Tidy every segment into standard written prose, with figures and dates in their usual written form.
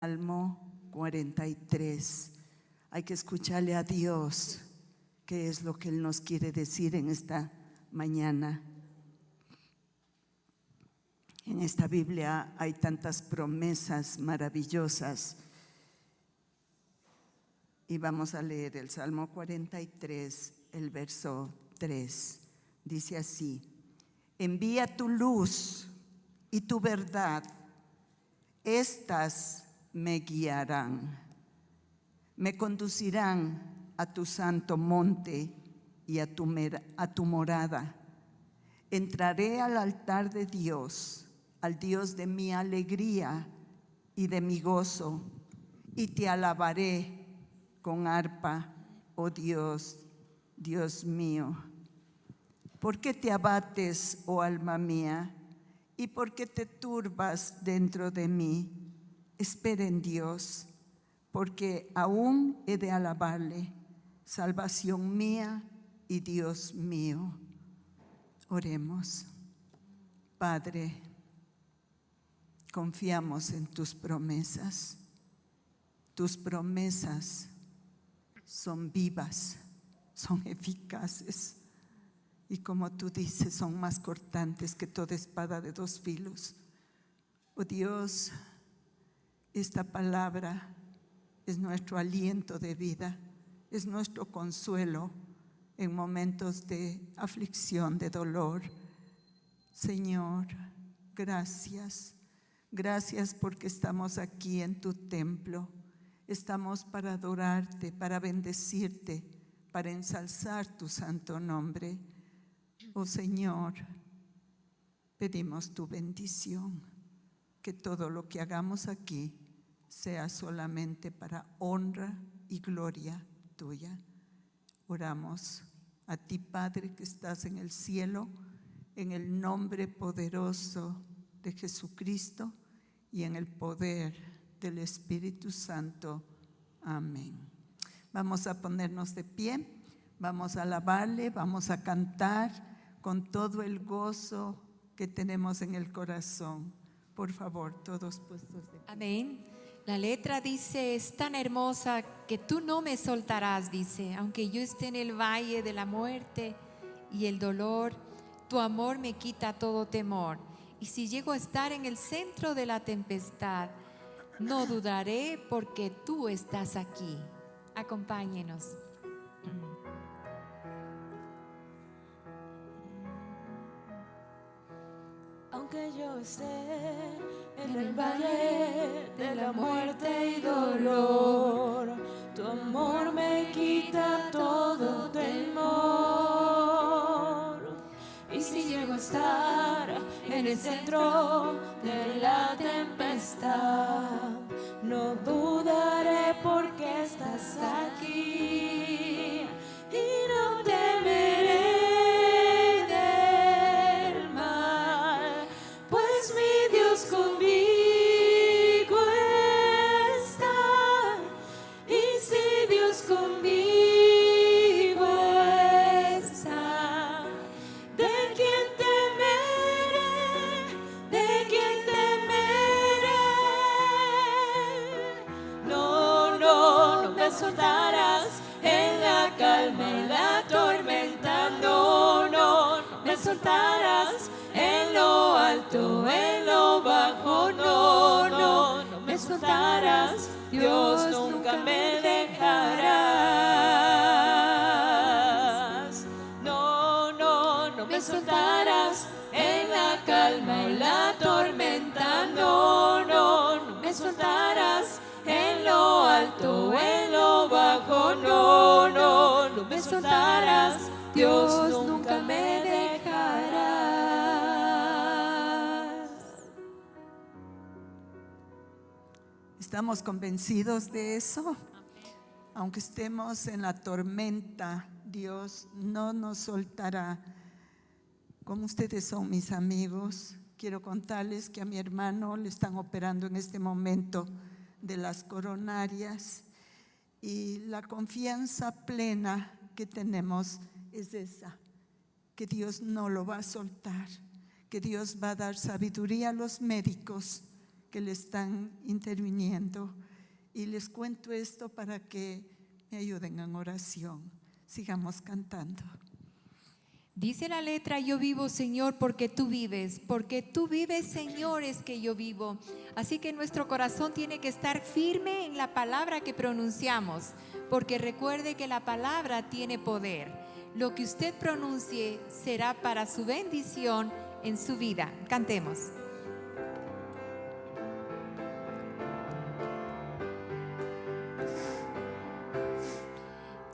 Salmo 43. Hay que escucharle a Dios, qué es lo que Él nos quiere decir en esta mañana. En esta Biblia hay tantas promesas maravillosas. Y vamos a leer el Salmo 43, el verso 3. Dice así: envía tu luz y tu verdad, estas me guiarán, me conducirán a tu santo monte y a tu morada. Entraré al altar de Dios, al Dios de mi alegría y de mi gozo, y te alabaré con arpa, oh Dios, Dios mío. ¿Por qué te abates, oh alma mía? ¿Y por qué te turbas dentro de mí? Espera en Dios, porque aún he de alabarle, salvación mía y Dios mío. Oremos. Padre, confiamos en tus promesas. Tus promesas son vivas, son eficaces. Y como tú dices, son más cortantes que toda espada de dos filos. Oh Dios, esta palabra es nuestro aliento de vida, es nuestro consuelo en momentos de aflicción, de dolor. Señor, gracias. Gracias porque estamos aquí en tu templo. Estamos para adorarte, para bendecirte, para ensalzar tu santo nombre. Oh Señor, pedimos tu bendición, que todo lo que hagamos aquí sea solamente para honra y gloria tuya. Oramos a ti, Padre, que estás en el cielo, en el nombre poderoso de Jesucristo y en el poder del Espíritu Santo. Amén. Vamos a ponernos de pie, vamos a alabarle, vamos a cantar con todo el gozo que tenemos en el corazón. Por favor, todos puestos de pie. Amén. La letra dice: es tan hermosa que tú no me soltarás, dice, aunque yo esté en el valle de la muerte y el dolor, tu amor me quita todo temor. Y si llego a estar en el centro de la tempestad, no dudaré porque tú estás aquí. Acompáñenos. Aunque yo esté en el valle de la muerte y dolor, tu amor me quita todo temor. Y si llego a estar en el centro de la tempestad, no dudaré porque estás aquí. Y no temeré del mal, pues mi Dios conmigo está. Y si Dios conmigo está, ¿de quién temeré? ¿De quién temeré? No, no, no me soltarás en la calma, en la tormenta. No, no, no me soltarás en lo alto, en lo bajo. No, no, no me soltarás. Dios, nunca me dejarás. No, no, no me soltarás en la calma, en la tormenta. No, no, no me soltarás en lo alto, en lo bajo. No, no, no me soltarás. Dios, nunca me dejarás. ¿Estamos convencidos de eso? Aunque estemos en la tormenta, Dios no nos soltará. Como ustedes son mis amigos, quiero contarles que a mi hermano le están operando en este momento de las coronarias, y la confianza plena que tenemos es esa, que Dios no lo va a soltar, que Dios va a dar sabiduría a los médicos, que le están interviniendo. Y les cuento esto para que me ayuden en oración. Sigamos cantando. Dice la letra: yo vivo, Señor, porque tú vives. Porque tú vives, Señor, es que yo vivo. Así que nuestro corazón tiene que estar firme en la palabra que pronunciamos, porque recuerde que la palabra tiene poder. Lo que usted pronuncie será para su bendición en su vida. Cantemos.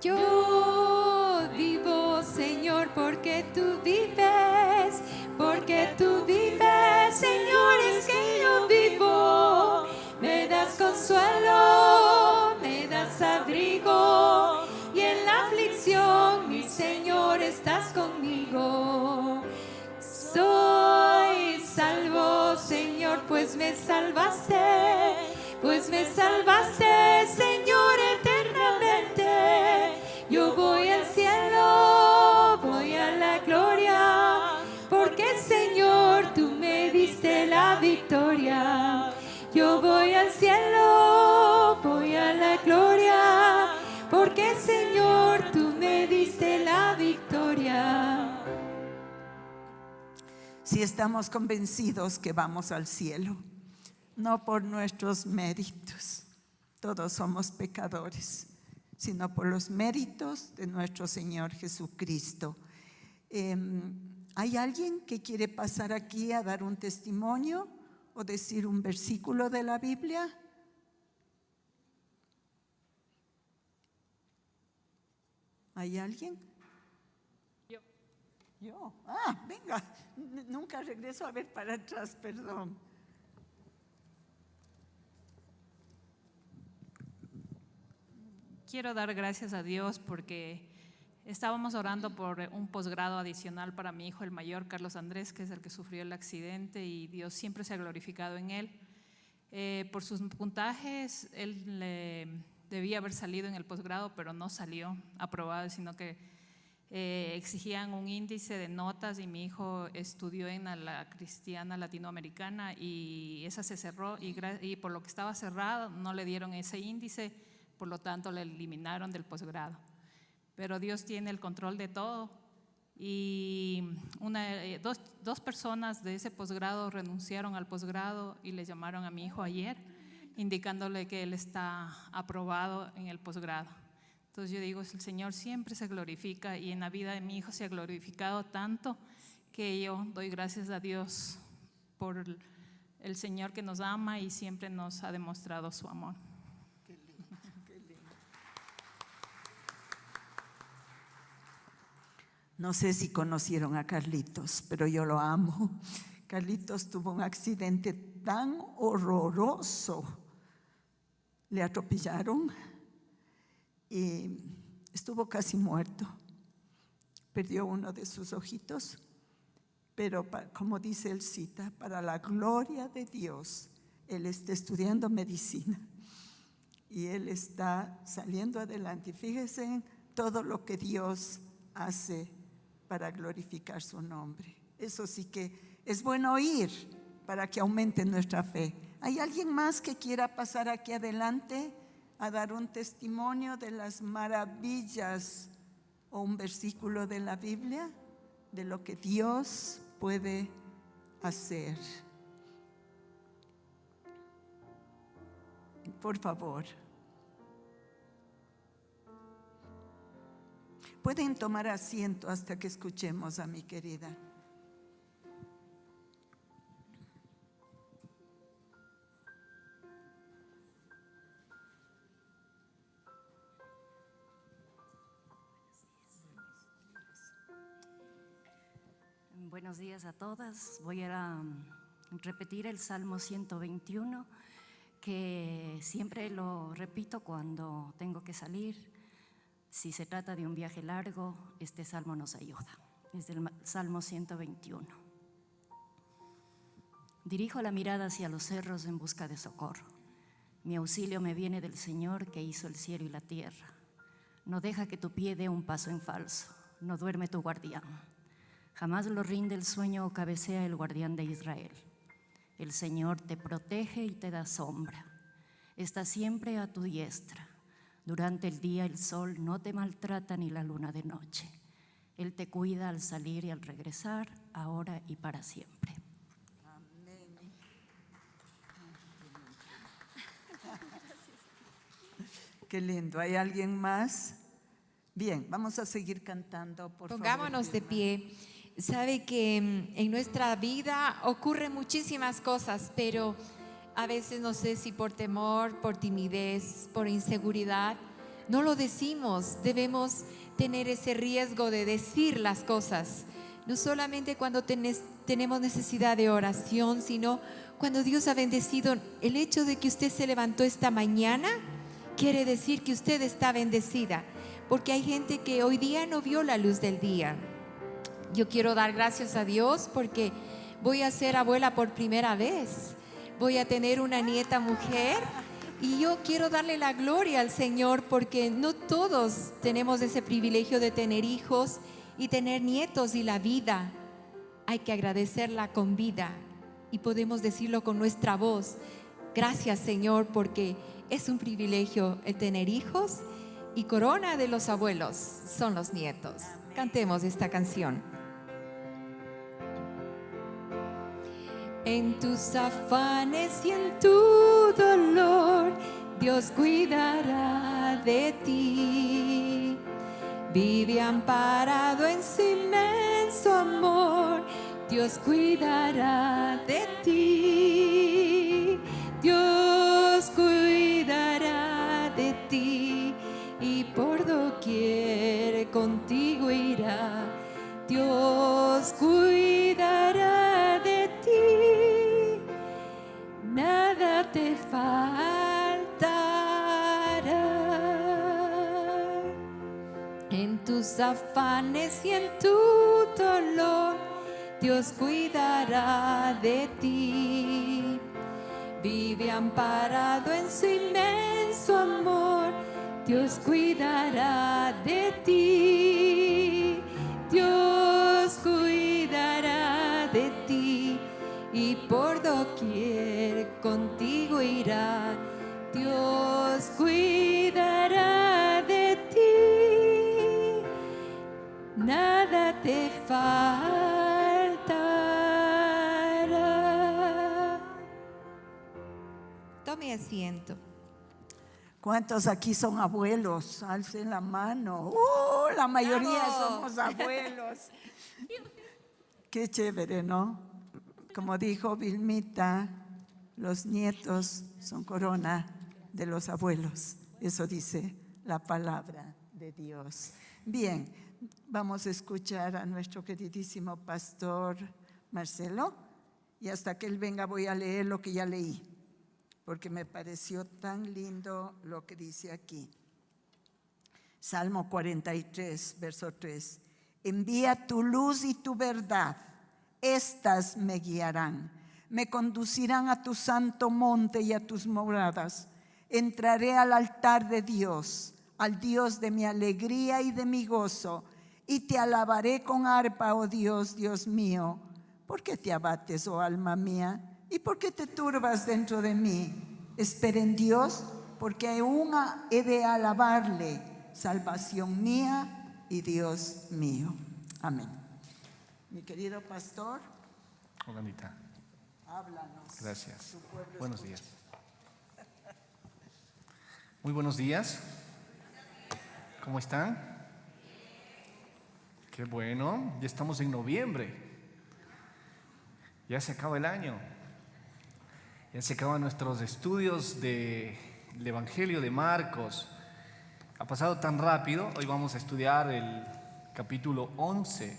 Yo vivo, Señor, porque tú vives, Señor, es que yo vivo. Me das consuelo, me das abrigo, y en la aflicción, mi Señor, estás conmigo. Soy salvo, Señor, pues me salvaste, Señor, eternamente. Yo voy al cielo, voy a la gloria, porque, Señor, tú me diste la victoria. Yo voy al cielo, voy a la gloria, porque, Señor, tú me diste la victoria. Si estamos convencidos que vamos al cielo, no por nuestros méritos, todos somos pecadores, sino por los méritos de nuestro Señor Jesucristo. ¿Hay alguien que quiere pasar aquí a dar un testimonio o decir un versículo de la Biblia? ¿Hay alguien? Yo. Ah, venga. Nunca regreso a ver para atrás, perdón. Quiero dar gracias a Dios porque estábamos orando por un posgrado adicional para mi hijo el mayor, Carlos Andrés, que es el que sufrió el accidente, y Dios siempre se ha glorificado en él. Por sus puntajes, él debía haber salido en el posgrado, pero no salió aprobado, sino que exigían un índice de notas, y mi hijo estudió en la Cristiana Latinoamericana y esa se cerró, y por lo que estaba cerrado no le dieron ese índice, por lo tanto le eliminaron del posgrado. Pero Dios tiene el control de todo, y dos personas de ese posgrado renunciaron al posgrado y le llamaron a mi hijo ayer indicándole que él está aprobado en el posgrado. Entonces yo digo, el Señor siempre se glorifica, y en la vida de mi hijo se ha glorificado tanto que yo doy gracias a Dios por el Señor que nos ama y siempre nos ha demostrado su amor. Qué lindo, qué lindo. No sé si conocieron a Carlitos, pero yo lo amo. Carlitos tuvo un accidente tan horroroso. Le atropellaron y estuvo casi muerto. Perdió uno de sus ojitos, pero como dice el cita, para la gloria de Dios, él está estudiando medicina y él está saliendo adelante. Y fíjense en todo lo que Dios hace para glorificar su nombre. Eso sí que es bueno oír para que aumente nuestra fe. ¿Hay alguien más que quiera pasar aquí adelante a dar un testimonio de las maravillas o un versículo de la Biblia, de lo que Dios puede hacer? Por favor. Pueden tomar asiento hasta que escuchemos a mi querida. Buenos días a todas. Voy a repetir el Salmo 121, que siempre lo repito cuando tengo que salir. Si se trata de un viaje largo, este salmo nos ayuda. Es del Salmo 121. Dirijo la mirada hacia los cerros en busca de socorro. Mi auxilio me viene del Señor, que hizo el cielo y la tierra. No deja que tu pie dé un paso en falso, no duerme tu guardián. Jamás lo rinde el sueño o cabecea el guardián de Israel. El Señor te protege y te da sombra. Está siempre a tu diestra. Durante el día el sol no te maltrata ni la luna de noche. Él te cuida al salir y al regresar, ahora y para siempre. Qué lindo. ¿Hay alguien más? Bien, vamos a seguir cantando, por favor. Pongámonos de pie. Sabe que en nuestra vida ocurren muchísimas cosas, pero a veces no sé si por temor, por timidez, por inseguridad, no lo decimos. Debemos tener ese riesgo de decir las cosas, no solamente cuando tenemos necesidad de oración, sino cuando Dios ha bendecido. El hecho de que usted se levantó esta mañana quiere decir que usted está bendecida, porque hay gente que hoy día no vio la luz del día. Yo quiero dar gracias a Dios porque voy a ser abuela por primera vez. Voy a tener una nieta mujer y yo quiero darle la gloria al Señor porque no todos tenemos ese privilegio de tener hijos y tener nietos, y la vida hay que agradecerla con vida y podemos decirlo con nuestra voz. Gracias, Señor, porque es un privilegio el tener hijos, y corona de los abuelos son los nietos. Cantemos esta canción. En tus afanes y en tu dolor, Dios cuidará de ti. Vive amparado en su inmenso amor, Dios cuidará de ti. Dios cuidará de ti y por doquier contigo irá. Dios cuidará de ti, nada te faltará. En tus afanes y en tu dolor, Dios cuidará de ti. Vive amparado en su inmenso amor, Dios cuidará de ti. Dios cuidará de ti y por doquier contigo irá. Dios cuidará de ti, nada te faltará. Tome asiento. ¿Cuántos aquí son abuelos? Alcen la mano. La mayoría ¡Bravo! somos abuelos. Qué chévere, ¿no? Como dijo Vilmita, los nietos son corona de los abuelos. Eso dice la palabra de Dios. Bien, vamos a escuchar a nuestro queridísimo pastor Marcelo, y hasta que él venga voy a leer lo que ya leí, porque me pareció tan lindo lo que dice aquí. Salmo 43, verso 3. Envía tu luz y tu verdad, estas me guiarán, me conducirán a tu santo monte y a tus moradas. Entraré al altar de Dios, al Dios de mi alegría y de mi gozo, y te alabaré con arpa, oh Dios, Dios mío. ¿Por qué te abates, oh alma mía? ¿Y por qué te turbas dentro de mí? Espera en Dios, porque aún he de alabarle, salvación mía y Dios mío. Amén. Mi querido pastor, Hola, Anita. háblanos. Gracias. Tu pueblo Buenos escucha. días. Muy buenos días. ¿Cómo están? Qué bueno. Ya estamos en noviembre. Ya se acaba el año. Ya se acaban nuestros estudios del Evangelio de Marcos. Ha pasado tan rápido. Hoy vamos a estudiar el capítulo 11.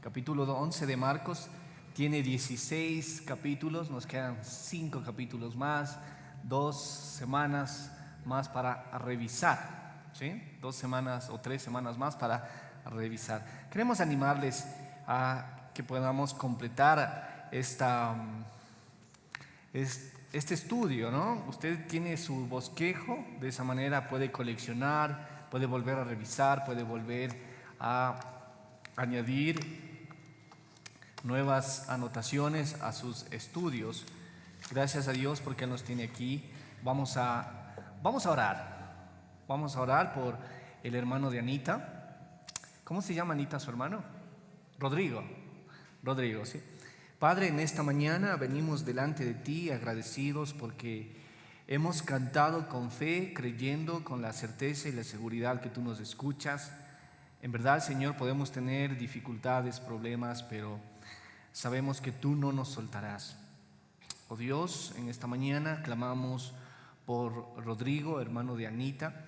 Capítulo 11 de Marcos. Tiene 16 capítulos. Nos quedan 5 capítulos más. 2 semanas más para revisar. ¿Sí? 2 semanas o 3 semanas más para revisar. Queremos animarles a que podamos completar este estudio, ¿no? Usted tiene su bosquejo, de esa manera puede coleccionar, puede volver a revisar, puede volver a añadir nuevas anotaciones a sus estudios. Gracias a Dios porque Él nos tiene aquí. Vamos a orar. Vamos a orar por el hermano de Anita. ¿Cómo se llama Anita, su hermano? Rodrigo, sí. Padre, en esta mañana venimos delante de ti agradecidos porque hemos cantado con fe, creyendo con la certeza y la seguridad que tú nos escuchas. En verdad, Señor, podemos tener dificultades, problemas, pero sabemos que tú no nos soltarás. Oh Dios, en esta mañana clamamos por Rodrigo, hermano de Anita.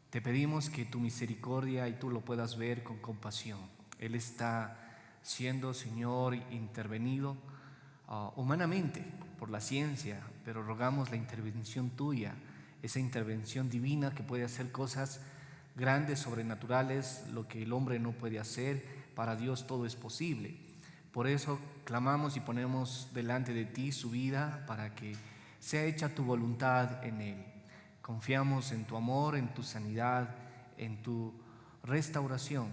Te pedimos que tu misericordia y tú lo puedas ver con compasión. Él está siendo, Señor, intervenido humanamente por la ciencia, pero rogamos la intervención tuya, esa intervención divina que puede hacer cosas grandes, sobrenaturales, lo que el hombre no puede hacer. Para Dios todo es posible. Por eso clamamos y ponemos delante de ti su vida para que sea hecha tu voluntad en él. Confiamos en tu amor, en tu sanidad, en tu restauración.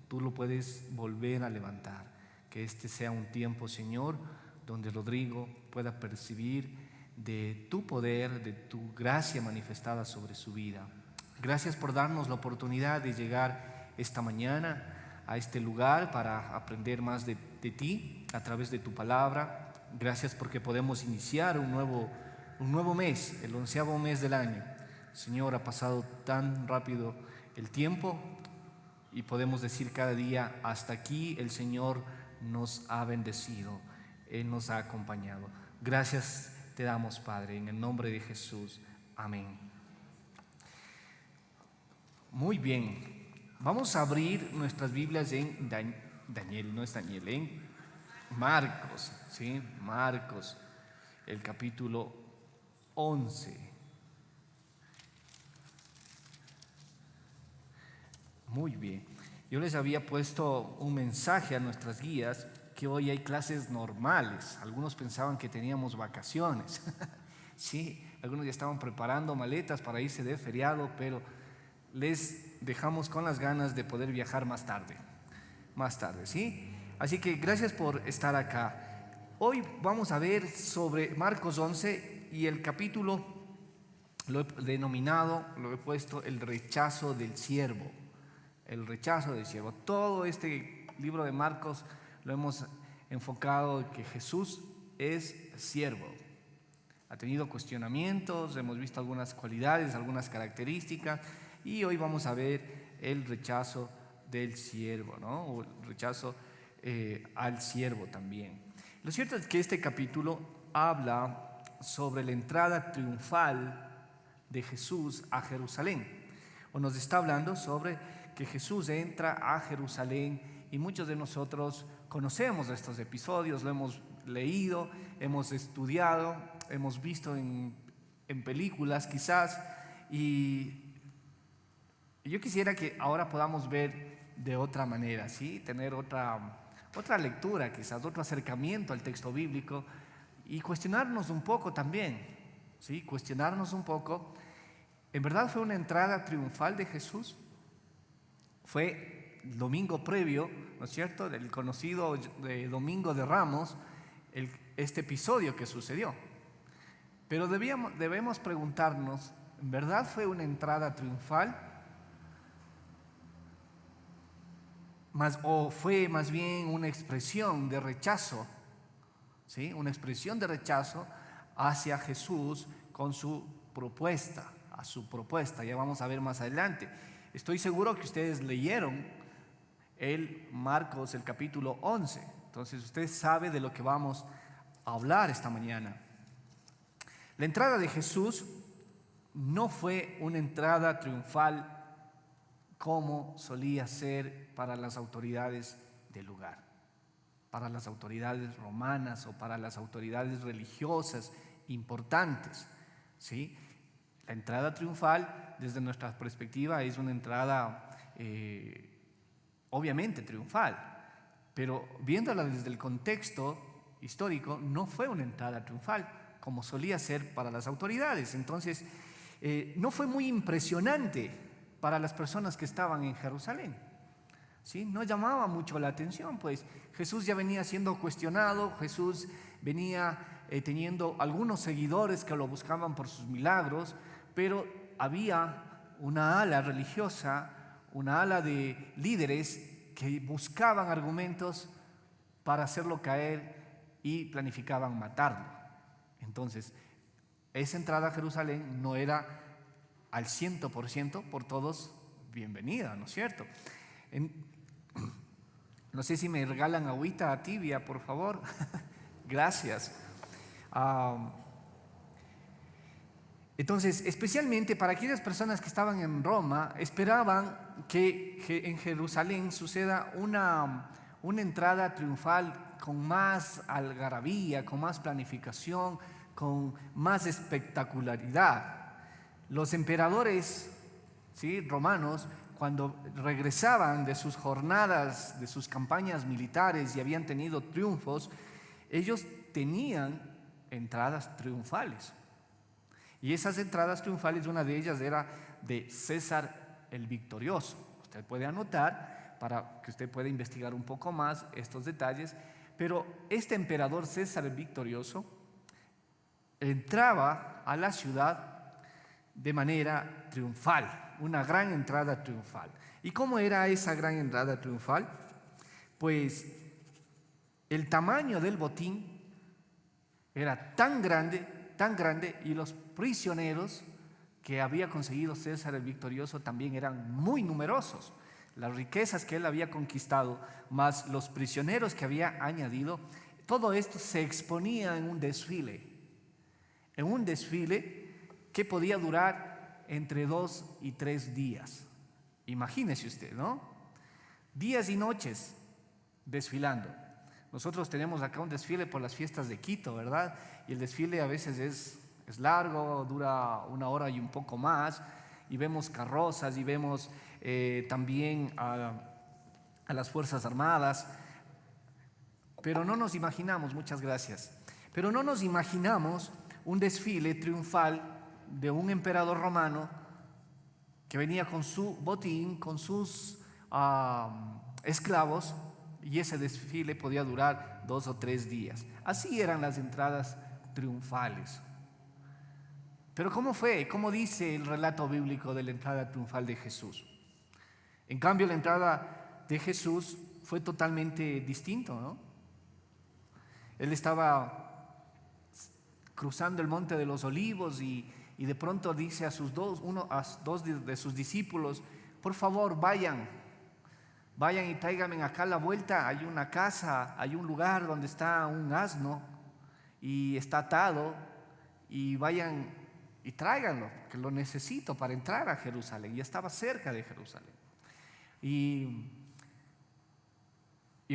Tú lo puedes volver a levantar. Que este sea un tiempo, Señor, donde Rodrigo pueda percibir de tu poder, de tu gracia manifestada sobre su vida. Gracias por darnos la oportunidad de llegar esta mañana a este lugar para aprender más de ti a través de tu palabra. Gracias porque podemos iniciar un nuevo mes, el 11º mes del año. Señor, ha pasado tan rápido el tiempo y podemos decir cada día, hasta aquí el Señor nos ha bendecido, Él nos ha acompañado. Gracias te damos, Padre, en el nombre de Jesús. Amén. Muy bien. Vamos a abrir nuestras Biblias en en Marcos, ¿sí? Marcos, el capítulo 11. Muy bien. Yo les había puesto un mensaje a nuestras guías que hoy hay clases normales. Algunos pensaban que teníamos vacaciones. Sí, algunos ya estaban preparando maletas para irse de feriado, pero les dejamos con las ganas de poder viajar más tarde, ¿sí? Así que gracias por estar acá. Hoy vamos a ver sobre Marcos 11 y el capítulo lo he denominado, lo he puesto el rechazo del siervo. El rechazo del siervo. Todo este libro de Marcos lo hemos enfocado en que Jesús es siervo. Ha tenido cuestionamientos, hemos visto algunas cualidades, algunas características. Y hoy vamos a ver el rechazo del siervo, ¿no? O el rechazo al siervo también. Lo cierto es que este capítulo habla sobre la entrada triunfal de Jesús a Jerusalén. O nos está hablando sobre que Jesús entra a Jerusalén y muchos de nosotros conocemos estos episodios, lo hemos leído, hemos estudiado, hemos visto en películas quizás, y yo quisiera que ahora podamos ver de otra manera, ¿sí? Tener otra lectura, quizás otro acercamiento al texto bíblico y cuestionarnos un poco también, ¿sí? Cuestionarnos un poco. ¿En verdad fue una entrada triunfal de Jesús? Fue el domingo previo, ¿no es cierto?, del conocido Domingo de Ramos, este episodio que sucedió. Pero debemos preguntarnos, ¿en verdad fue una entrada triunfal? ¿O fue más bien una expresión de rechazo? ¿Sí? Una expresión de rechazo hacia Jesús con su propuesta, ya vamos a ver más adelante. Estoy seguro que ustedes leyeron el Marcos, el capítulo 11, entonces usted sabe de lo que vamos a hablar esta mañana. La entrada de Jesús no fue una entrada triunfal como solía ser para las autoridades del lugar, para las autoridades romanas o para las autoridades religiosas importantes, ¿sí? La entrada triunfal, desde nuestra perspectiva, es una entrada obviamente triunfal, pero viéndola desde el contexto histórico, no fue una entrada triunfal como solía ser para las autoridades. Entonces, no fue muy impresionante para las personas que estaban en Jerusalén, ¿sí? No llamaba mucho la atención, pues Jesús ya venía siendo cuestionado, Jesús venía teniendo algunos seguidores que lo buscaban por sus milagros, pero había una ala religiosa, una ala de líderes que buscaban argumentos para hacerlo caer y planificaban matarlo. Entonces, esa entrada a Jerusalén no era al 100% por todos bienvenida, ¿no es cierto? No sé si me regalan agüita tibia, por favor. Gracias. Entonces, especialmente para aquellas personas que estaban en Roma, esperaban que en Jerusalén suceda una entrada triunfal con más algarabía, con más planificación, con más espectacularidad. Los emperadores, ¿sí?, romanos, cuando regresaban de sus jornadas, de sus campañas militares y habían tenido triunfos, ellos tenían entradas triunfales. Y esas entradas triunfales, una de ellas era de César el Victorioso. Usted puede anotar para que usted pueda investigar un poco más estos detalles, pero este emperador César el Victorioso entraba a la ciudad de manera triunfal, una gran entrada triunfal. ¿Y cómo era esa gran entrada triunfal? Pues el tamaño del botín era tan grande, y los prisioneros que había conseguido César el Victorioso también eran muy numerosos. Las riquezas que él había conquistado, más los prisioneros que había añadido, todo esto se exponía en un desfile que podía durar entre 2 y 3 días. Imagínese usted, ¿no? Días y noches desfilando. Nosotros tenemos acá un desfile por las fiestas de Quito, ¿verdad? Y el desfile a veces es largo, dura 1 hora y un poco más, y vemos carrozas y vemos también a las Fuerzas Armadas, pero no nos imaginamos, muchas gracias, pero no nos imaginamos un desfile triunfal de un emperador romano que venía con su botín, con sus esclavos, y ese desfile podía durar 2 o 3 días. Así eran las entradas triunfales. Pero ¿cómo fue? ¿Cómo dice el relato bíblico de la entrada triunfal de Jesús? En cambio, la entrada de Jesús fue totalmente distinto, ¿no? Él estaba cruzando el monte de los olivos y de pronto dice a dos de sus discípulos: por favor, vayan y tráiganme acá a la vuelta, hay una casa, hay un lugar donde está un asno y está atado, y vayan y tráiganlo, que lo necesito para entrar a Jerusalén. Y estaba cerca de Jerusalén. Y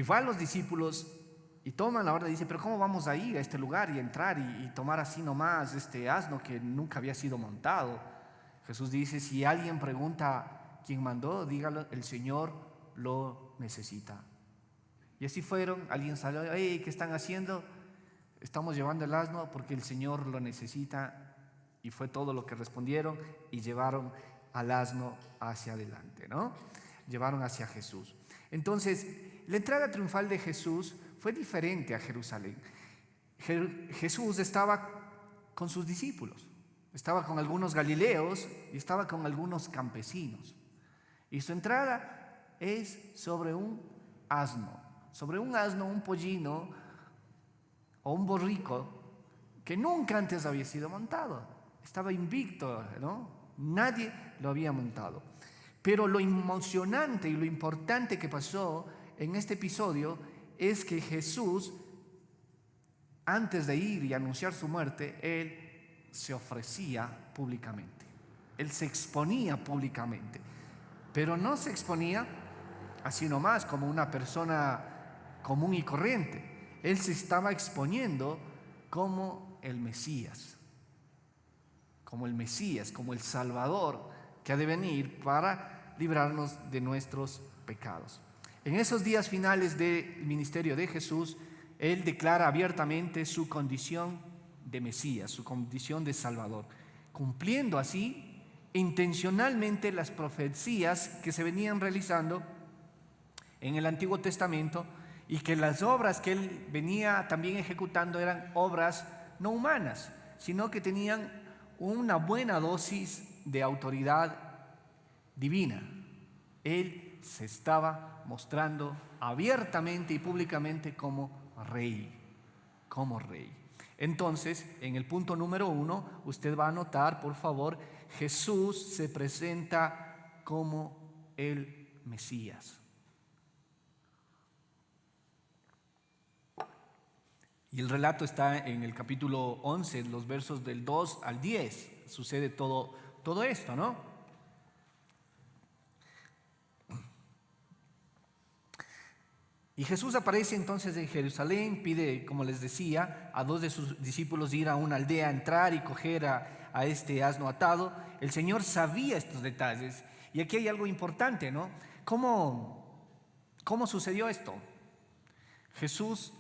van los discípulos y toman la orden y dicen: pero ¿cómo vamos a ir a este lugar y entrar y tomar así nomás este asno que nunca había sido montado? Jesús dice: si alguien pregunta quién mandó, dígalo, el Señor lo necesita. Y así fueron. Alguien salió: hey, ¿qué están haciendo? Estamos llevando el asno porque el Señor lo necesita. Y fue todo lo que respondieron, y llevaron al asno hacia adelante, ¿no? Llevaron hacia Jesús. Entonces, la entrada triunfal de Jesús fue diferente a Jerusalén. Jesús estaba con sus discípulos, estaba con algunos galileos y estaba con algunos campesinos. Y su entrada es sobre un asno, un pollino o un borrico que nunca antes había sido montado. Estaba invicto, ¿no? Nadie lo había montado. Pero lo emocionante y lo importante que pasó en este episodio es que Jesús, antes de ir y anunciar su muerte, Él se ofrecía públicamente. Él se exponía públicamente. Pero no se exponía así nomás como una persona común y corriente. Él se estaba exponiendo como el Mesías, como el Salvador que ha de venir para librarnos de nuestros pecados. En esos días finales del ministerio de Jesús, Él declara abiertamente su condición de Mesías, su condición de Salvador, cumpliendo así intencionalmente las profecías que se venían realizando en el Antiguo Testamento, y que las obras que Él venía también ejecutando eran obras no humanas, sino que tenían una buena dosis de autoridad divina. Él se estaba mostrando abiertamente y públicamente como rey, como rey. Entonces, en el punto número 1, usted va a notar, por favor, Jesús se presenta como el Mesías. Y el relato está en el capítulo 11, los versos del 2 al 10. Sucede todo esto, ¿no? Y Jesús aparece entonces en Jerusalén, pide, como les decía, a 2 de sus discípulos ir a una aldea, entrar y coger a este asno atado. El Señor sabía estos detalles. Y aquí hay algo importante, ¿no? ¿Cómo sucedió esto? Jesús,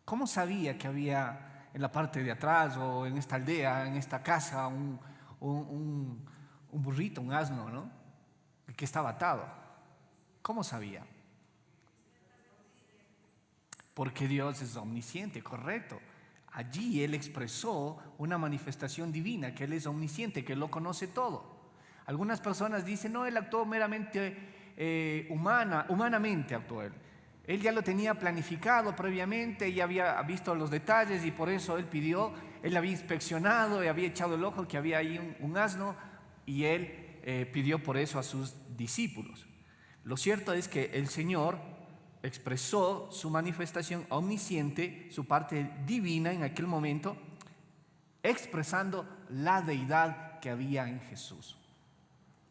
¿cómo sabía que había en la parte de atrás o en esta aldea, en esta casa, un burrito, un asno, ¿no? Que estaba atado? ¿Cómo sabía? Porque Dios es omnisciente, correcto. Allí Él expresó una manifestación divina, que Él es omnisciente, que Él lo conoce todo. Algunas personas dicen, no, Él actuó meramente humanamente actuó Él. Él ya lo tenía planificado previamente, ya había visto los detalles y por eso Él pidió, Él había inspeccionado y había echado el ojo que había ahí un asno y Él pidió por eso a sus discípulos. Lo cierto es que el Señor expresó su manifestación omnisciente, su parte divina en aquel momento, expresando la deidad que había en Jesús,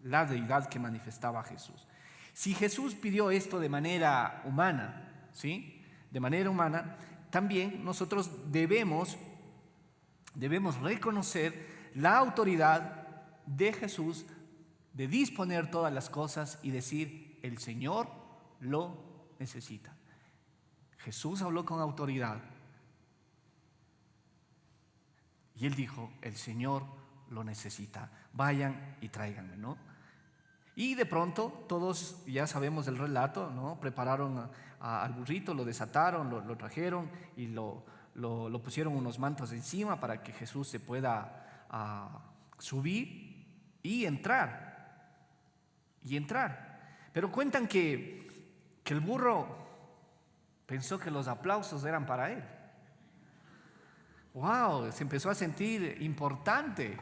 la deidad que manifestaba Jesús. Si Jesús pidió esto de manera humana, ¿sí? De manera humana, también nosotros debemos reconocer la autoridad de Jesús de disponer todas las cosas y decir, el Señor lo necesita. Jesús habló con autoridad y Él dijo, el Señor lo necesita, vayan y tráiganme, ¿no? Y de pronto todos ya sabemos el relato, ¿no? Prepararon al burrito, lo desataron, lo trajeron y lo pusieron unos mantos encima para que Jesús se pueda subir y entrar. Pero cuentan que el burro pensó que los aplausos eran para él. ¡Wow! Se empezó a sentir importante.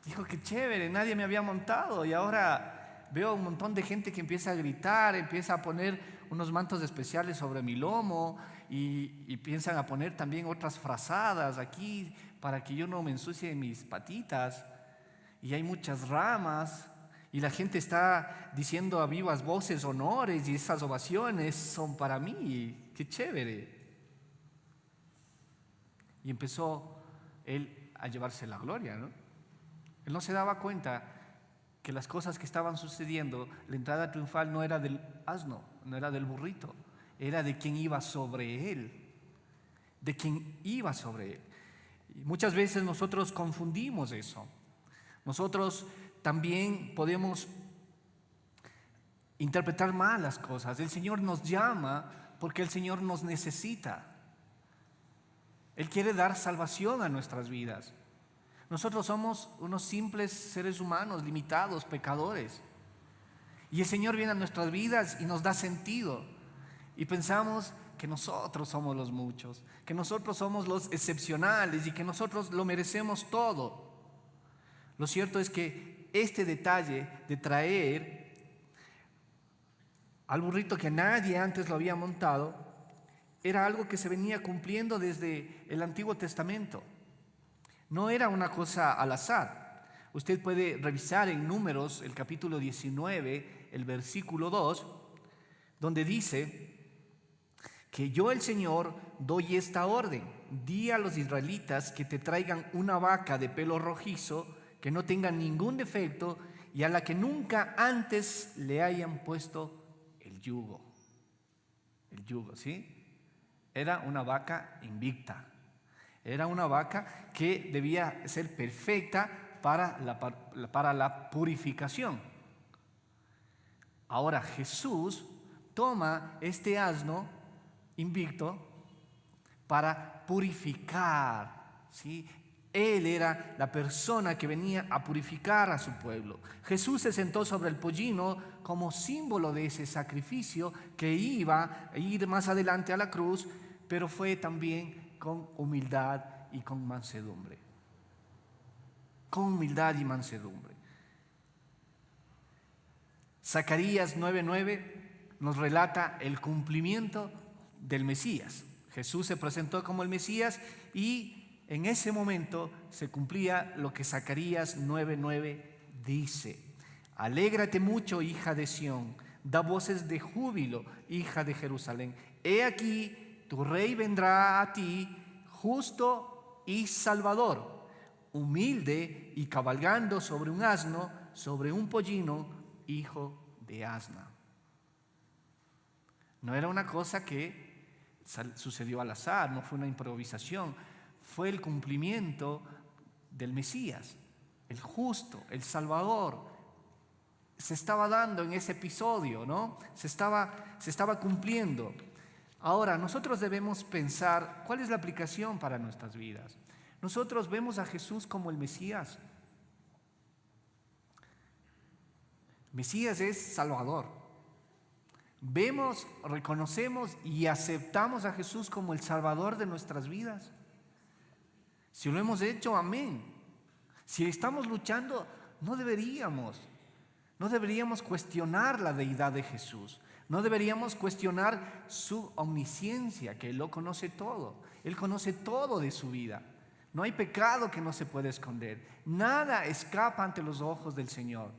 Dijo, qué chévere, nadie me había montado y ahora veo un montón de gente que empieza a gritar, empieza a poner unos mantos especiales sobre mi lomo y piensan a poner también otras frazadas aquí para que yo no me ensucie mis patitas. Y hay muchas ramas y la gente está diciendo a vivas voces honores y esas ovaciones son para mí. ¡Qué chévere! Y empezó él a llevarse la gloria, ¿no? Él no se daba cuenta que las cosas que estaban sucediendo, la entrada triunfal no era del asno, no era del burrito, era de quien iba sobre él, de quien iba sobre él. Y muchas veces nosotros confundimos eso. Nosotros también podemos interpretar mal las cosas. El Señor nos llama porque el Señor nos necesita. Él quiere dar salvación a nuestras vidas. Nosotros somos unos simples seres humanos, limitados, pecadores. Y el Señor viene a nuestras vidas y nos da sentido. Y pensamos que nosotros somos los muchos, que nosotros somos los excepcionales y que nosotros lo merecemos todo. Lo cierto es que este detalle de traer al burrito que nadie antes lo había montado era algo que se venía cumpliendo desde el Antiguo Testamento. No era una cosa al azar. Usted puede revisar en Números, el capítulo 19, el versículo 2, donde dice que yo el Señor doy esta orden. Di a los israelitas que te traigan una vaca de pelo rojizo, que no tenga ningún defecto y a la que nunca antes le hayan puesto el yugo. El yugo, ¿sí? Era una vaca invicta. Era una vaca que debía ser perfecta para la purificación. Ahora Jesús toma este asno invicto, para purificar, ¿sí? Él era la persona que venía a purificar a su pueblo. Jesús se sentó sobre el pollino como símbolo de ese sacrificio que iba a ir más adelante a la cruz, pero fue también con humildad y con mansedumbre. Con humildad y mansedumbre. Zacarías 9:9 nos relata el cumplimiento del Mesías. Jesús se presentó como el Mesías y en ese momento se cumplía lo que Zacarías 9:9 dice: alégrate mucho, hija de Sión, da voces de júbilo, hija de Jerusalén. He aquí, tu rey vendrá a ti, justo y salvador, humilde y cabalgando sobre un asno, sobre un pollino, hijo de asna. No era una cosa que sucedió al azar, no fue una improvisación. Fue el cumplimiento del Mesías, el justo, el Salvador. Se estaba dando en ese episodio, ¿no? Se estaba cumpliendo. Ahora, nosotros debemos pensar cuál es la aplicación para nuestras vidas. Nosotros vemos a Jesús como el Mesías. Mesías es Salvador. Vemos, reconocemos y aceptamos a Jesús como el Salvador de nuestras vidas. Si lo hemos hecho, amén. Si estamos luchando, no deberíamos cuestionar la deidad de Jesús. No deberíamos cuestionar su omnisciencia, que Él lo conoce todo. Él conoce todo de su vida. No hay pecado que no se pueda esconder. Nada escapa ante los ojos del Señor.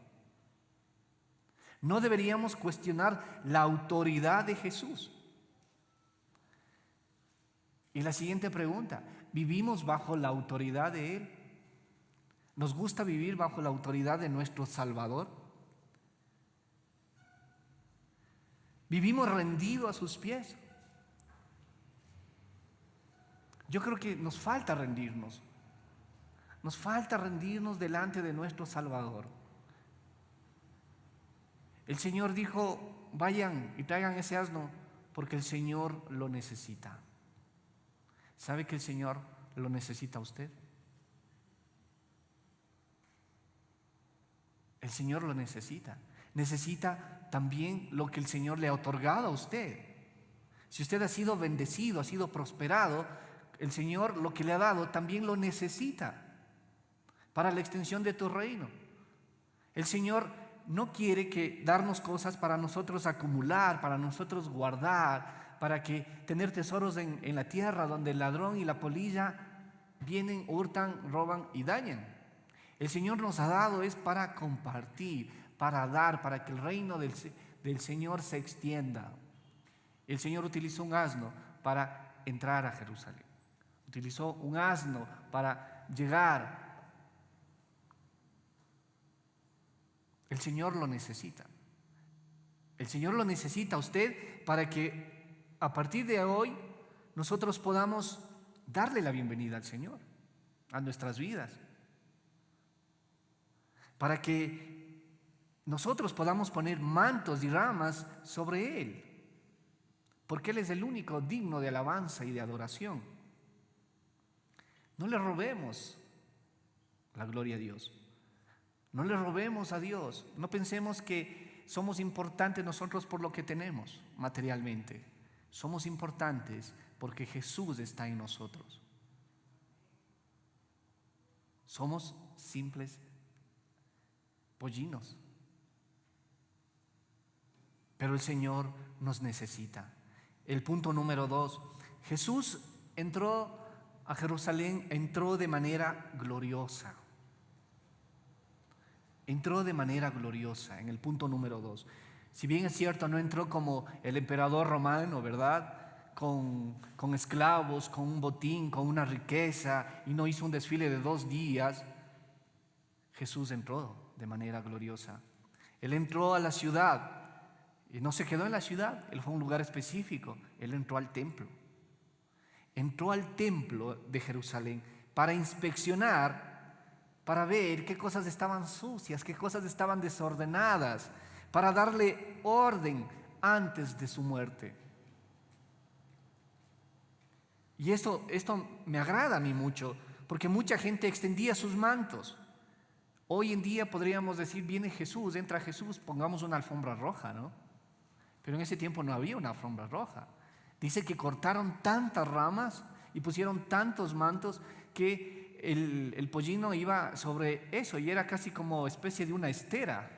No deberíamos cuestionar la autoridad de Jesús. Y la siguiente pregunta: ¿vivimos bajo la autoridad de Él? ¿Nos gusta vivir bajo la autoridad de nuestro Salvador? ¿Vivimos rendidos a sus pies? Yo creo que nos falta rendirnos. Nos falta rendirnos delante de nuestro Salvador. El Señor dijo: vayan y traigan ese asno porque el Señor lo necesita. ¿Sabe que el Señor lo necesita a usted? El Señor lo necesita. Necesita también lo que el Señor le ha otorgado a usted. Si usted ha sido bendecido, ha sido prosperado, el Señor lo que le ha dado también lo necesita para la extensión de tu reino. El Señor no quiere darnos cosas para nosotros acumular, para nosotros guardar, para que tener tesoros en la tierra donde el ladrón y la polilla vienen, hurtan, roban y dañan. El Señor nos ha dado es para compartir, para dar, para que el reino del Señor se extienda. El Señor utilizó un asno para entrar a Jerusalén. Utilizó un asno para llegar. El Señor lo necesita. El Señor lo necesita a usted para que a partir de hoy nosotros podamos darle la bienvenida al Señor a nuestras vidas. Para que nosotros podamos poner mantos y ramas sobre Él. Porque Él es el único digno de alabanza y de adoración. No le robemos la gloria a Dios. No le robemos a Dios. No pensemos que somos importantes nosotros por lo que tenemos materialmente. Somos importantes porque Jesús está en nosotros. Somos simples pollinos. Pero el Señor nos necesita. El punto número 2. Jesús entró a Jerusalén, entró de manera gloriosa. Entró de manera gloriosa en el punto número 2. Si bien es cierto, no entró como el emperador romano, ¿verdad? Con esclavos, con un botín, con una riqueza, y no hizo un desfile de 2 días. Jesús entró de manera gloriosa. Él entró a la ciudad y no se quedó en la ciudad. Él fue a un lugar específico. Él entró al templo. Entró al templo de Jerusalén para inspeccionar, para ver qué cosas estaban sucias, qué cosas estaban desordenadas, para darle orden antes de su muerte. Y esto me agrada a mí mucho, porque mucha gente extendía sus mantos. Hoy en día podríamos decir, viene Jesús, entra Jesús, pongamos una alfombra roja, ¿no? Pero en ese tiempo no había una alfombra roja. Dice que cortaron tantas ramas y pusieron tantos mantos que el pollino iba sobre eso y era casi como especie de una estera,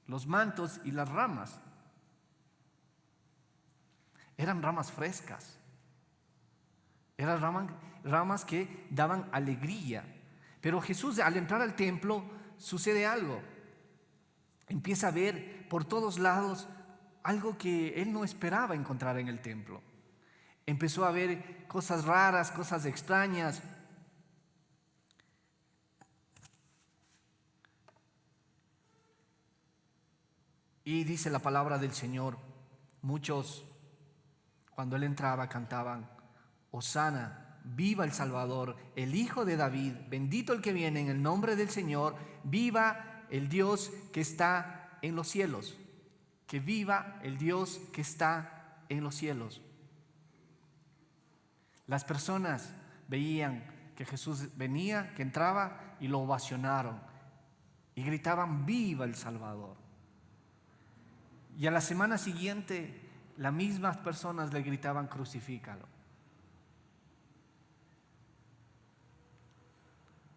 los mantos y las ramas. Eran ramas frescas, eran ramas que daban alegría. Pero Jesús, al entrar al templo, sucede algo. Empieza a ver por todos lados algo que él no esperaba encontrar en el templo. Empezó a ver cosas raras, cosas extrañas. Y dice la palabra del Señor, muchos cuando él entraba cantaban, Hosana, viva el Salvador, el Hijo de David, bendito el que viene en el nombre del Señor, viva el Dios que está en los cielos, que viva el Dios que está en los cielos. Las personas veían que Jesús venía, que entraba y lo ovacionaron y gritaban, viva el Salvador. Y a la semana siguiente, las mismas personas le gritaban, crucifícalo.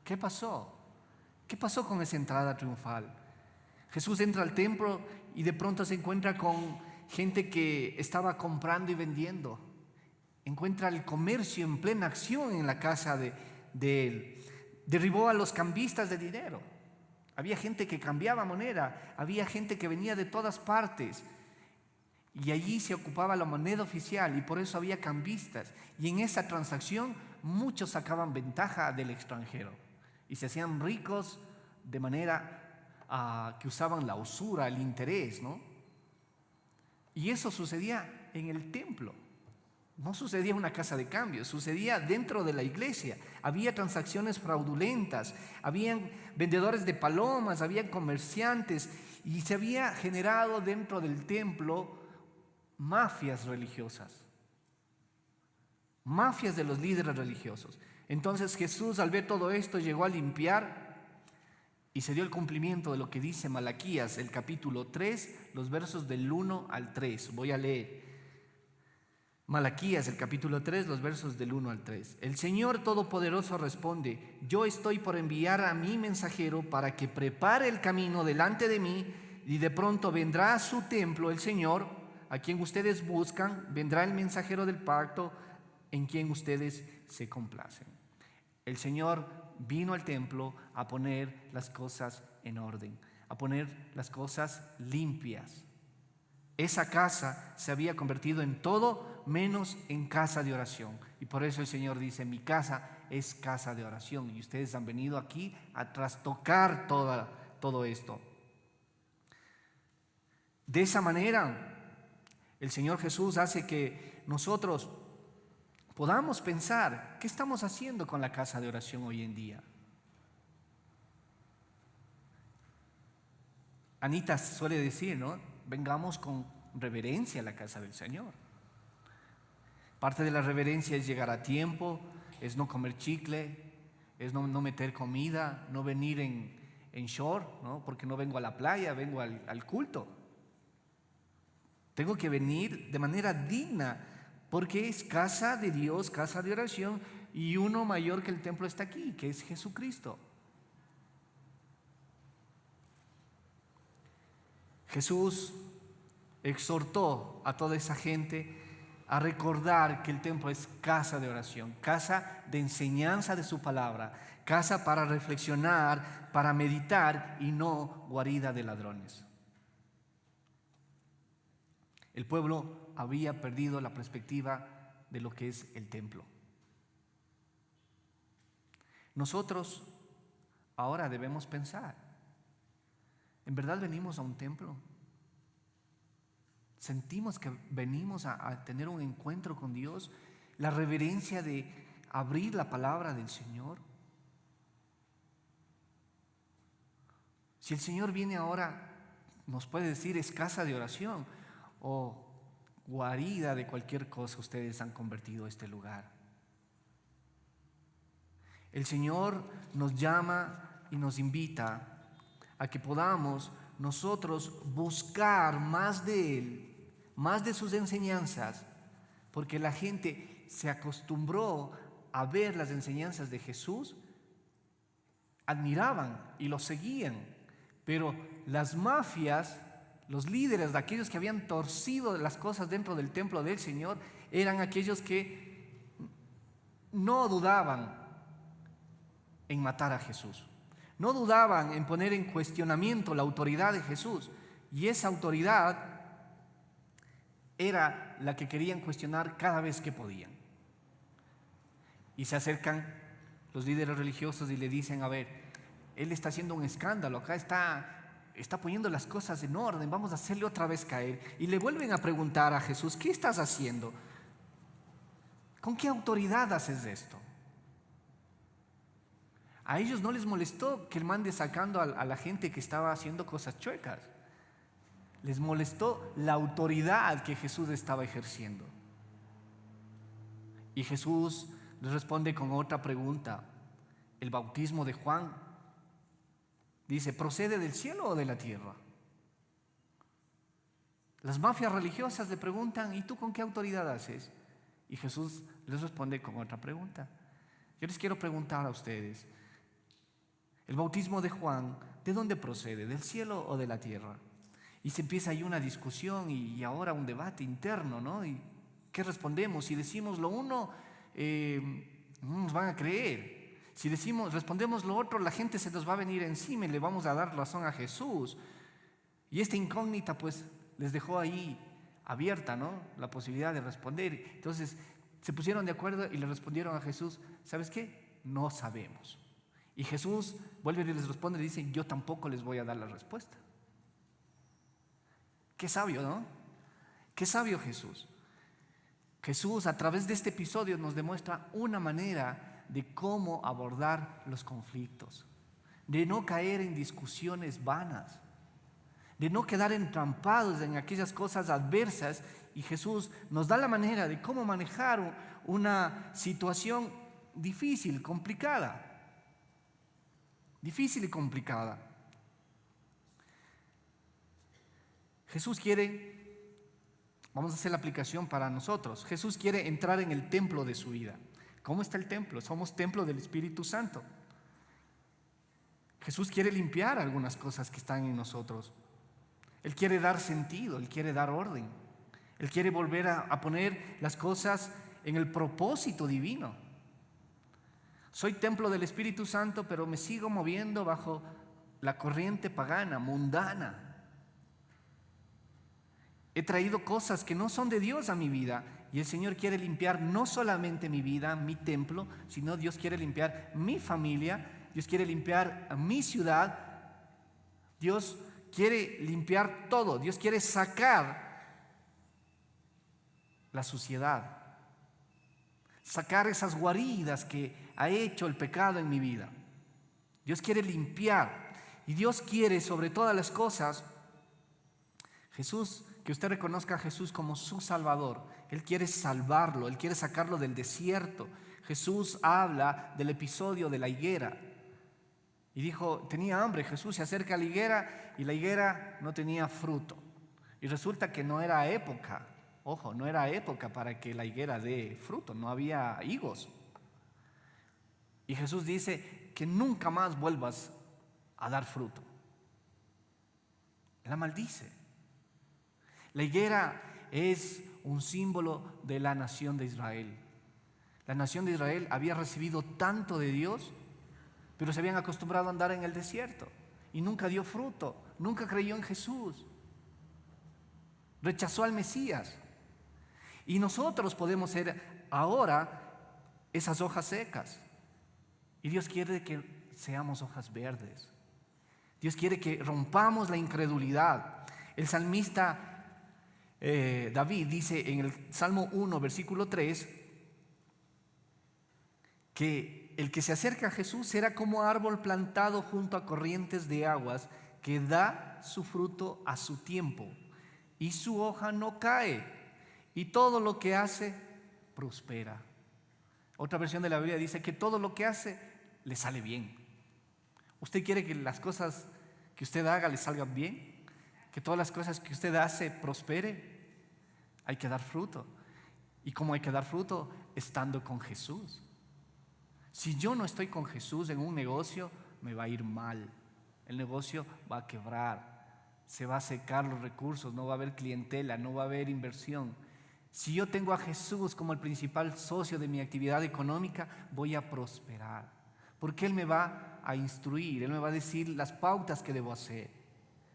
¿Qué pasó? ¿Qué pasó con esa entrada triunfal? Jesús entra al templo y de pronto se encuentra con gente que estaba comprando y vendiendo. Encuentra el comercio en plena acción en la casa de él. Derribó a los cambistas de dinero. Había gente que cambiaba moneda, había gente que venía de todas partes. Y allí se ocupaba la moneda oficial y por eso había cambistas. Y en esa transacción muchos sacaban ventaja del extranjero. Y se hacían ricos de manera que usaban la usura, el interés, ¿no? Y eso sucedía en el templo. No sucedía en una casa de cambio, sucedía dentro de la iglesia. Había transacciones fraudulentas, habían vendedores de palomas, había comerciantes y se había generado dentro del templo mafias religiosas, mafias de los líderes religiosos. Entonces Jesús, al ver todo esto, llegó a limpiar y se dio el cumplimiento de lo que dice Malaquías, el capítulo 3, los versos del 1 al 3. Voy a leer. Malaquías, el capítulo 3, los versos del 1 al 3. El Señor Todopoderoso responde, yo estoy por enviar a mi mensajero para que prepare el camino delante de mí y de pronto vendrá a su templo el Señor, a quien ustedes buscan, vendrá el mensajero del pacto en quien ustedes se complacen. El Señor vino al templo a poner las cosas en orden, a poner las cosas limpias. Esa casa se había convertido en todo menos en casa de oración. Y por eso el Señor dice, mi casa es casa de oración. Y ustedes han venido aquí a trastocar todo esto. De esa manera, el Señor Jesús hace que nosotros podamos pensar, ¿qué estamos haciendo con la casa de oración hoy en día? Anita suele decir, ¿no? Vengamos con reverencia a la casa del Señor. Parte de la reverencia es llegar a tiempo, es no comer chicle, es no meter comida, no venir en short, ¿no? Porque no vengo a la playa, vengo al culto. Tengo que venir de manera digna, porque es casa de Dios, casa de oración, y uno mayor que el templo está aquí, que es Jesucristo. Jesús exhortó a toda esa gente a recordar que el templo es casa de oración, casa de enseñanza de su palabra, casa para reflexionar, para meditar y no guarida de ladrones. El pueblo había perdido la perspectiva de lo que es el templo. Nosotros ahora debemos pensar, ¿en verdad venimos a un templo? ¿Sentimos que venimos a tener un encuentro con Dios? ¿La reverencia de abrir la palabra del Señor? Si el Señor viene ahora, nos puede decir es casa de oración. O guarida de cualquier cosa, ustedes han convertido este lugar. El Señor nos llama y nos invita a que podamos nosotros buscar más de Él, más de sus enseñanzas, porque la gente se acostumbró a ver las enseñanzas de Jesús, admiraban y lo seguían, pero las mafias, los líderes de aquellos que habían torcido las cosas dentro del templo del Señor, eran aquellos que no dudaban en matar a Jesús, no dudaban en poner en cuestionamiento la autoridad de Jesús, y esa autoridad era la que querían cuestionar cada vez que podían. Y se acercan los líderes religiosos y le dicen: a ver, él está haciendo un escándalo, acá está poniendo las cosas en orden, vamos a hacerle otra vez caer. Y le vuelven a preguntar a Jesús: ¿qué estás haciendo? ¿Con qué autoridad haces esto? A ellos no les molestó que él mande sacando a la gente que estaba haciendo cosas chuecas. Les molestó la autoridad que Jesús estaba ejerciendo. Y Jesús les responde con otra pregunta. El bautismo de Juan, dice, ¿procede del cielo o de la tierra? Las mafias religiosas le preguntan: ¿y tú con qué autoridad haces? Y Jesús les responde con otra pregunta. Yo les quiero preguntar a ustedes: el bautismo de Juan, ¿de dónde procede? ¿Del cielo o de la tierra? Y se empieza ahí una discusión y ahora un debate interno, ¿no? ¿Y qué respondemos? Si decimos lo uno, no nos van a creer. Si respondemos lo otro, la gente se nos va a venir encima y le vamos a dar razón a Jesús. Y esta incógnita pues les dejó ahí abierta, ¿no?, la posibilidad de responder. Entonces se pusieron de acuerdo y le respondieron a Jesús: ¿sabes qué? No sabemos. Y Jesús vuelve y les responde y dice: yo tampoco les voy a dar la respuesta. Qué sabio, ¿no? Qué sabio Jesús. Jesús a través de este episodio nos demuestra una manera de cómo abordar los conflictos, de no caer en discusiones vanas, de no quedar entrampados en aquellas cosas adversas. Y Jesús nos da la manera de cómo manejar una situación difícil, complicada. Difícil y complicada. Jesús quiere, vamos a hacer la aplicación para nosotros. Jesús quiere entrar en el templo de su vida. ¿Cómo está el templo? Somos templo del Espíritu Santo. Jesús quiere limpiar algunas cosas que están en nosotros. Él quiere dar sentido, Él quiere dar orden. Él quiere volver a poner las cosas en el propósito divino. Soy templo del Espíritu Santo, pero me sigo moviendo bajo la corriente pagana, mundana. He traído cosas que no son de Dios a mi vida, y el Señor quiere limpiar no solamente mi vida, mi templo, sino Dios quiere limpiar mi familia, Dios quiere limpiar mi ciudad, Dios quiere limpiar todo, Dios quiere sacar la suciedad, sacar esas guaridas que ha hecho el pecado en mi vida. Dios quiere limpiar, y Dios quiere sobre todas las cosas, Jesús, que usted reconozca a Jesús como su Salvador. Él quiere salvarlo, Él quiere sacarlo del desierto. Jesús habla del episodio de la higuera y dijo: tenía hambre. Jesús se acerca a la higuera y la higuera no tenía fruto. Y resulta que no era época, ojo, no era época para que la higuera dé fruto, no había higos. Y Jesús dice que nunca más vuelvas a dar fruto. La maldice. La higuera es un símbolo de la nación de Israel. La nación de Israel había recibido tanto de Dios, pero se habían acostumbrado a andar en el desierto y nunca dio fruto, nunca creyó en Jesús. Rechazó al Mesías. Y nosotros podemos ser ahora esas hojas secas. Y Dios quiere que seamos hojas verdes. Dios quiere que rompamos la incredulidad. El salmista David dice en el Salmo 1, versículo 3, que el que se acerca a Jesús será como árbol plantado junto a corrientes de aguas, que da su fruto a su tiempo y su hoja no cae, y todo lo que hace prospera. Otra versión de la Biblia dice que todo lo que hace le sale bien. ¿Usted quiere que las cosas que usted haga le salgan bien? ¿Que todas las cosas que usted hace prospere? Hay que dar fruto. ¿Y cómo hay que dar fruto? Estando con Jesús. Si yo no estoy con Jesús en un negocio, me va a ir mal. El negocio va a quebrar, se va a secar los recursos, no va a haber clientela, no va a haber inversión. Si yo tengo a Jesús como el principal socio de mi actividad económica, voy a prosperar. Porque Él me va a instruir, Él me va a decir las pautas que debo hacer.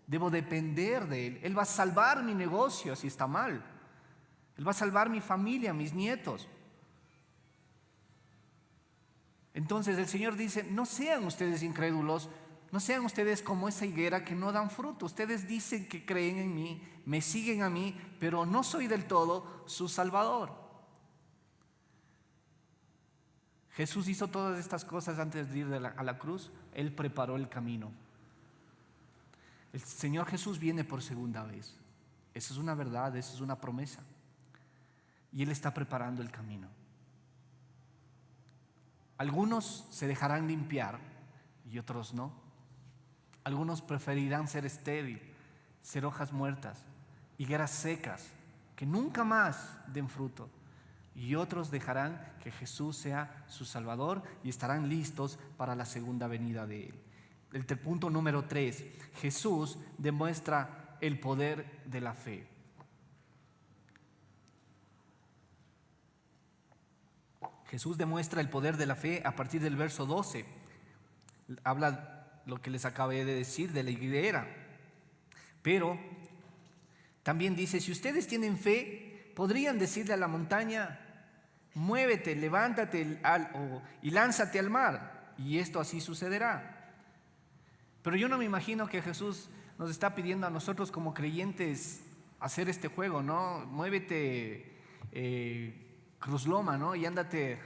Debo depender de Él. Él va a salvar mi negocio si está mal. Él va a salvar mi familia, mis nietos. Entonces el Señor dice, no sean ustedes incrédulos, no sean ustedes como esa higuera que no dan fruto. Ustedes dicen que creen en mí, me siguen a mí, pero no soy del todo su Salvador. Jesús hizo todas estas cosas antes de ir a la cruz. Él preparó el camino. El Señor Jesús viene por segunda vez. Esa es una verdad, esa es una promesa. Y Él está preparando el camino. Algunos se dejarán limpiar y otros no. Algunos preferirán ser estéril, ser hojas muertas, higueras secas, que nunca más den fruto. Y otros dejarán que Jesús sea su Salvador y estarán listos para la segunda venida de Él. El punto número 3, Jesús demuestra el poder de la fe. Jesús demuestra el poder de la fe a partir del verso 12. Habla lo que les acabé de decir de la higuera. Pero también dice, si ustedes tienen fe, podrían decirle a la montaña, muévete, levántate y lánzate al mar. Y esto así sucederá. Pero yo no me imagino que Jesús nos está pidiendo a nosotros como creyentes hacer este juego, ¿no? Muévete, Cruz Loma, ¿no? Y ándate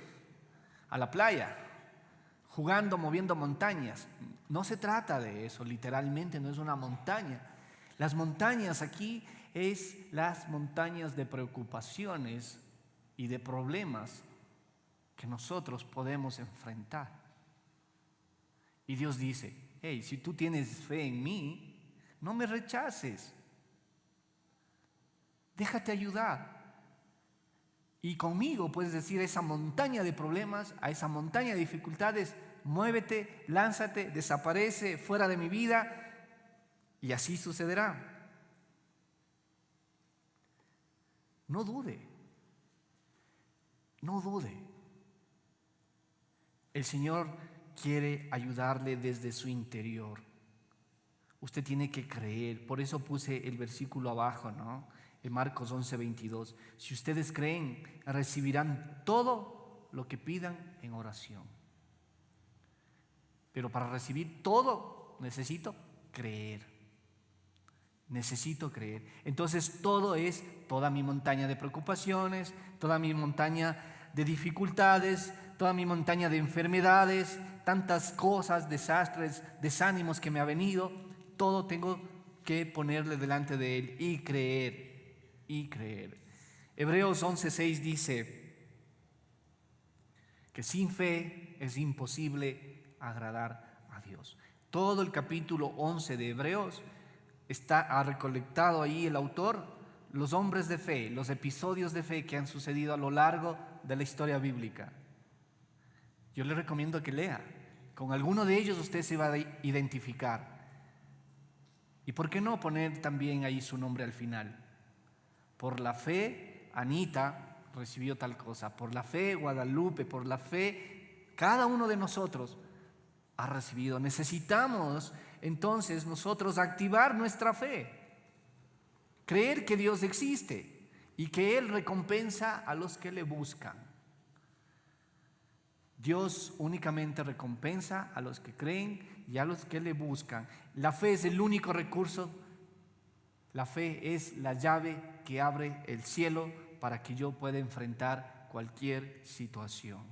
a la playa, jugando, moviendo montañas. No se trata de eso, literalmente no es una montaña. Las montañas aquí es las montañas de preocupaciones y de problemas que nosotros podemos enfrentar. Y Dios dice, hey, si tú tienes fe en mí, no me rechaces. Déjate ayudar. Y conmigo puedes decir a esa montaña de problemas, a esa montaña de dificultades, muévete, lánzate, desaparece fuera de mi vida, y así sucederá. No dude, no dude. El Señor quiere ayudarle desde su interior. Usted tiene que creer, por eso puse el versículo abajo, ¿no? En Marcos 11:22. Si ustedes creen, recibirán todo lo que pidan en oración. Pero para recibir todo, necesito creer. Necesito creer. Entonces todo es, toda mi montaña de preocupaciones, toda mi montaña de dificultades, toda mi montaña de enfermedades, tantas cosas, desastres, desánimos que me ha venido, todo tengo que ponerle delante de Él y creer. Y creer. Hebreos 11:6 dice que sin fe es imposible agradar a Dios. Todo el capítulo 11 de Hebreos ha recolectado ahí el autor los hombres de fe, los episodios de fe que han sucedido a lo largo de la historia bíblica. Yo le recomiendo que lea. Con alguno de ellos usted se va a identificar. ¿Y por qué no poner también ahí su nombre al final? Por la fe, Anita recibió tal cosa. Por la fe, Guadalupe. Por la fe, cada uno de nosotros ha recibido. Necesitamos entonces nosotros activar nuestra fe. Creer que Dios existe y que Él recompensa a los que le buscan. Dios únicamente recompensa a los que creen y a los que le buscan. La fe es el único recurso. La fe es la llave que abre el cielo para que yo pueda enfrentar cualquier situación.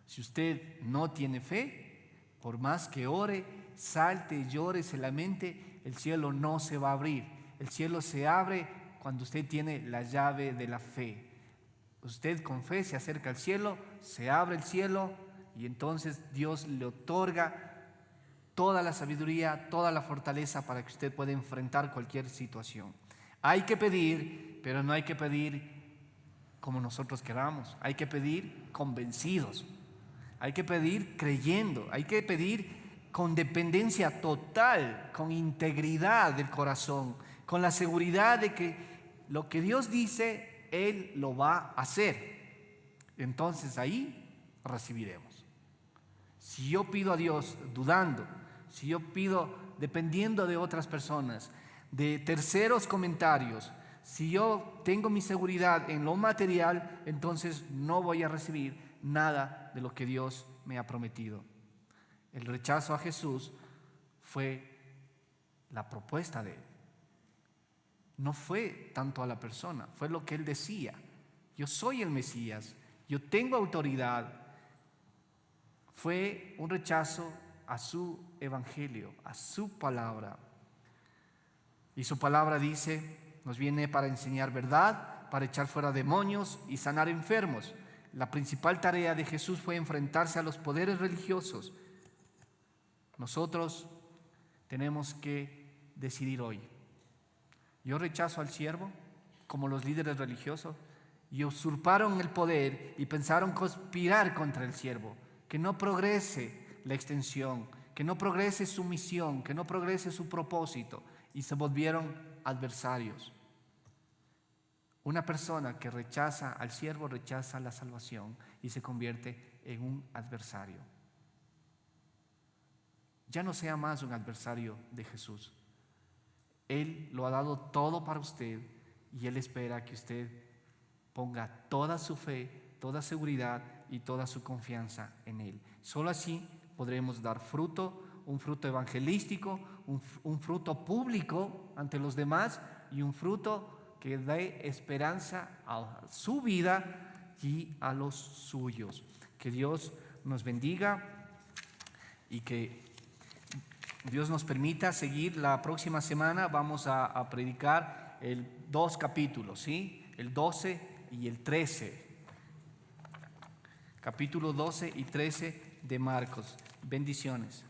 Si usted no tiene fe, por más que ore, salte, llore, se lamente, el cielo no se va a abrir. El cielo se abre cuando usted tiene la llave de la fe. Usted con fe se acerca al cielo, se abre el cielo y entonces Dios le otorga toda la sabiduría, toda la fortaleza para que usted pueda enfrentar cualquier situación. Hay que pedir, pero no hay que pedir como nosotros queramos. Hay que pedir convencidos. Hay que pedir creyendo. Hay que pedir con dependencia total, con integridad del corazón, con la seguridad de que lo que Dios dice, Él lo va a hacer. Entonces ahí recibiremos. Si yo pido a Dios dudando, si yo pido dependiendo de otras personas, de terceros comentarios, si yo tengo mi seguridad en lo material, entonces no voy a recibir nada de lo que Dios me ha prometido. El rechazo a Jesús fue la propuesta de Él. No fue tanto a la persona, fue lo que Él decía. Yo soy el Mesías, yo tengo autoridad. Fue un rechazo a su evangelio, a su palabra. Y su palabra dice, nos viene para enseñar verdad, para echar fuera demonios y sanar enfermos. La principal tarea de Jesús fue enfrentarse a los poderes religiosos. Nosotros tenemos que decidir hoy. Yo rechazo al siervo, como los líderes religiosos, y usurparon el poder y pensaron conspirar contra el siervo, que no progrese la extensión, que no progrese su misión, que no progrese su propósito, y se volvieron adversarios. Una persona que rechaza al siervo rechaza la salvación y se convierte en un adversario. Ya no sea más un adversario de Jesús. Él lo ha dado todo para usted y Él espera que usted ponga toda su fe, toda seguridad y toda su confianza en Él. Solo así podremos dar fruto, un fruto evangelístico, un fruto público ante los demás y un fruto que dé esperanza a su vida y a los suyos. Que Dios nos bendiga y que Dios nos permita seguir la próxima semana. Vamos a predicar 2 capítulos, ¿sí? El 12 y el 13. Capítulo 12 y 13 de Marcos. Bendiciones.